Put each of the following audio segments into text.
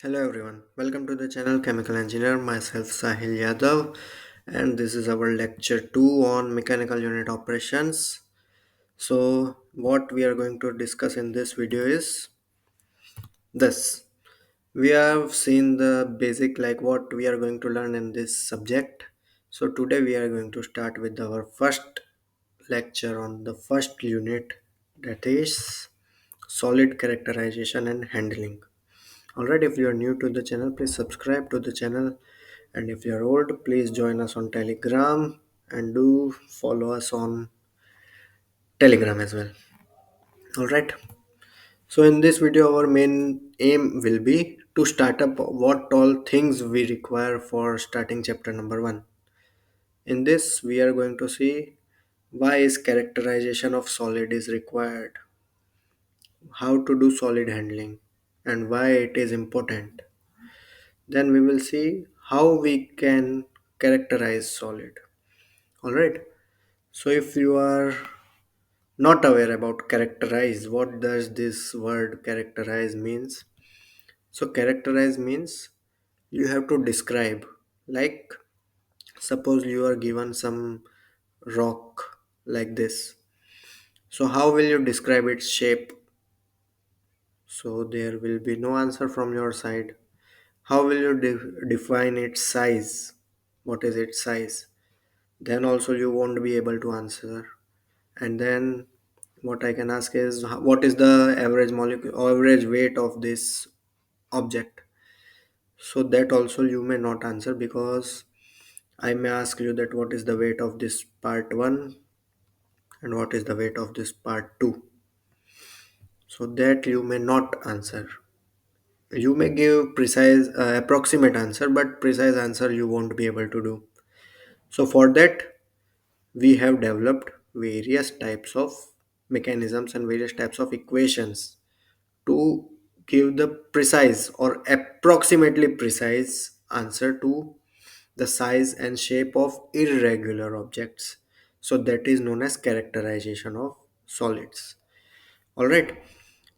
Hello everyone, welcome to the channel Chemical Engineer, myself Sahil Yadav, and this is our lecture 2 on mechanical unit operations. So what we are going to discuss in this video is this. We have seen the basic like what we are going to learn in this subject. So today we are going to start with our first lecture on the first unit, that is solid characterization and handling. Alright, if you are new to the channel, please subscribe to the channel, and if you are old, please join us on Telegram and do follow us on Telegram as well. Alright, so in this video, our main aim will be to start up what all things we require for starting chapter number 1. In this, we are going to see why is characterization of solid is required, how to do solid handling, and why it is important. Then we will see how we can characterize solid. All right. So if you are not aware about characterize, what does this word characterize means? So characterize means you have to describe, like suppose you are given some rock like this. So how will you describe its shape? So there will be no answer from your side. How will you define its size? What is its size? Then also you won't be able to answer. And then what I can ask is what is the average molecule average weight of this object? So that also you may not answer, because I may ask you that what is the weight of this part 1 and what is the weight of this part 2. So that you may not answer. You may give precise approximate answer, but precise answer you won't be able to do. So for that we have developed various types of mechanisms and various types of equations to give the precise or approximately precise answer to the size and shape of irregular objects. So that is known as characterization of solids. All right.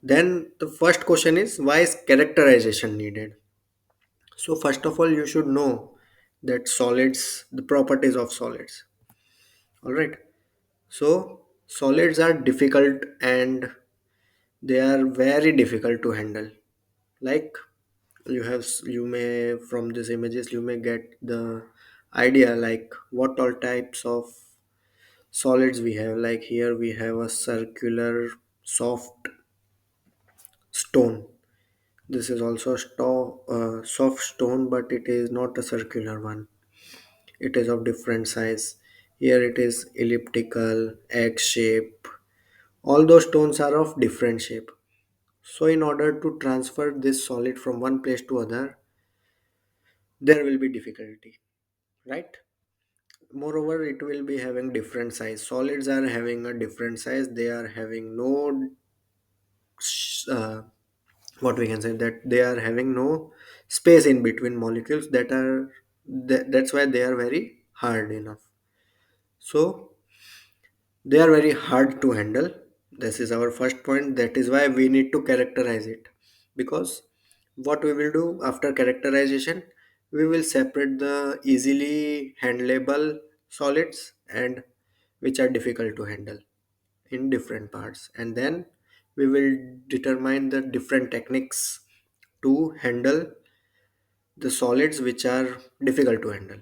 Then the first question is, why is characterization needed? So first of all, you should know that solids, the properties of solids. All right. So solids are difficult and they are very difficult to handle. Like you may from these images you may get the idea like what all types of solids we have. Like here we have a circular soft stone. This is also a soft stone, but it is not a circular one. It is of different size. Here it is elliptical, egg shape. All those stones are of different shape. So in order to transfer this solid from one place to other, there will be difficulty, right? Moreover, it will be having different size. Solids are having a different size. They are having no uh, what we can say, that they are having no space in between molecules. That's why they are very hard enough. So they are very hard to handle. This is our first point. That is why we need to characterize it, because what we will do after characterization, we will separate the easily handleable solids and which are difficult to handle in different parts, and then we will determine the different techniques to handle the solids which are difficult to handle.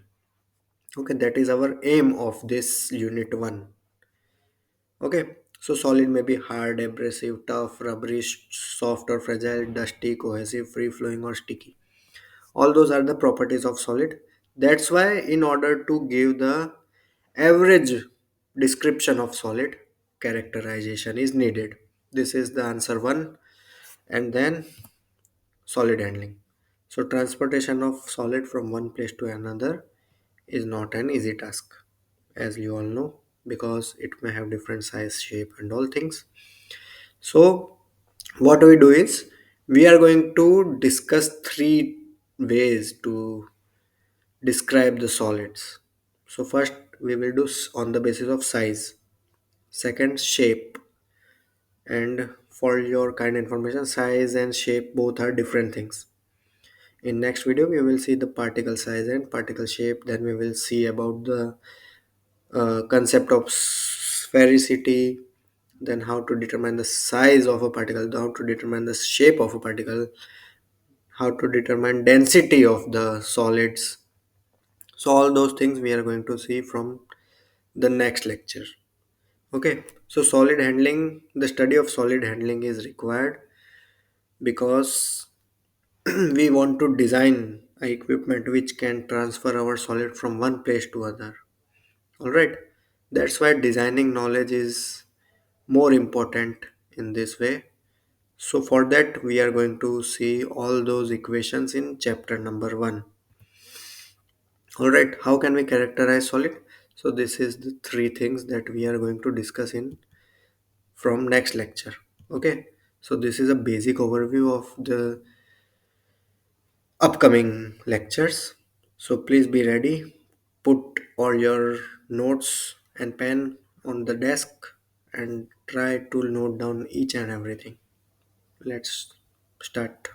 Okay, that is our aim of this unit 1. Okay, so solid may be hard, abrasive, tough, rubbery, soft or fragile, dusty, cohesive, free flowing or sticky. All those are the properties of solid. That's why in order to give the average description of solid, characterization is needed. This is the answer 1. And then solid handling. So transportation of solid from one place to another is not an easy task, as you all know, because it may have different size, shape and all things. So what we do is we are going to discuss 3 ways to describe the solids. So first we will do on the basis of size, second shape, and for your kind information, size and shape both are different things. In next video we will see the particle size and particle shape. Then we will see about the concept of sphericity, then how to determine the size of a particle, how to determine the shape of a particle, how to determine density of the solids. So all those things we are going to see from the next lecture. Okay, so solid handling, the study of solid handling is required because we want to design a equipment which can transfer our solid from one place to other. All right, that's why designing knowledge is more important in this way. So for that we are going to see all those equations in chapter number 1. All right, how can we characterize solid? So this is the three things that we are going to discuss in from next lecture. Okay, so this is a basic overview of the upcoming lectures. So please be ready. Put all your notes and pen on the desk and try to note down each and everything. Let's start.